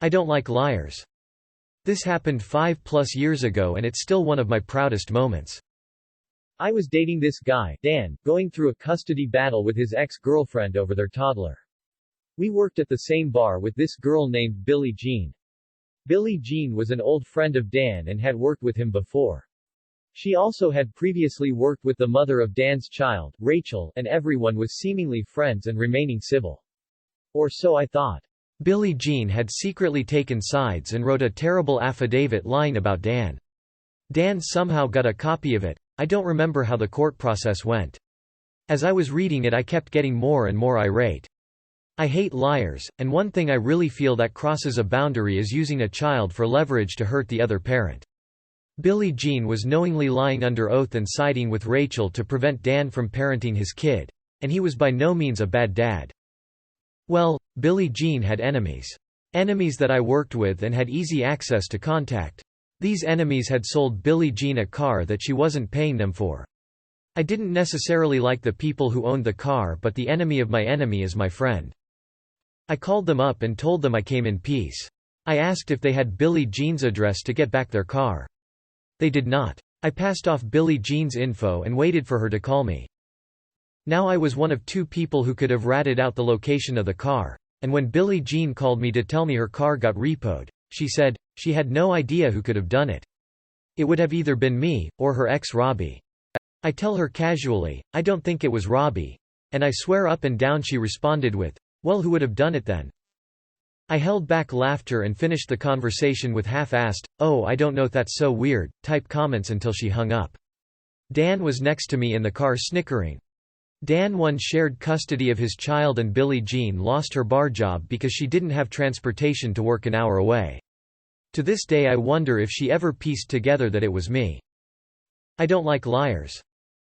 I don't like liars. This happened 5+ years ago and it's still one of my proudest moments. I was dating this guy, Dan, going through a custody battle with his ex-girlfriend over their toddler. We worked at the same bar with this girl named Billie Jean. Billie Jean was an old friend of Dan and had worked with him before. She also had previously worked with the mother of Dan's child, Rachel, and everyone was seemingly friends and remaining civil. Or so I thought. Billie Jean had secretly taken sides and wrote a terrible affidavit lying about Dan. Dan somehow got a copy of it. I don't remember how the court process went. As I was reading it I kept getting more and more irate. I hate liars, and one thing I really feel that crosses a boundary is using a child for leverage to hurt the other parent. Billie Jean was knowingly lying under oath and siding with Rachel to prevent Dan from parenting his kid. And he was by no means a bad dad. Well, Billie Jean had enemies. Enemies that I worked with and had easy access to contact. These enemies had sold Billie Jean a car that she wasn't paying them for. I didn't necessarily like the people who owned the car, but the enemy of my enemy is my friend. I called them up and told them I came in peace. I asked if they had Billie Jean's address to get back their car. They did not. I passed off Billie Jean's info and waited for her to call me. Now I was one of 2 people who could have ratted out the location of the car, and when Billie Jean called me to tell me her car got repoed, she said she had no idea who could have done it. It would have either been me, or her ex Robbie. I tell her casually, I don't think it was Robbie. And I swear up and down she responded with, well, who would have done it then? I held back laughter and finished the conversation with half-assed, oh I don't know, that's so weird, type comments until she hung up. Dan was next to me in the car snickering. Dan won shared custody of his child and Billie Jean lost her bar job because she didn't have transportation to work an hour away. To this day I wonder if she ever pieced together that it was me. I don't like liars.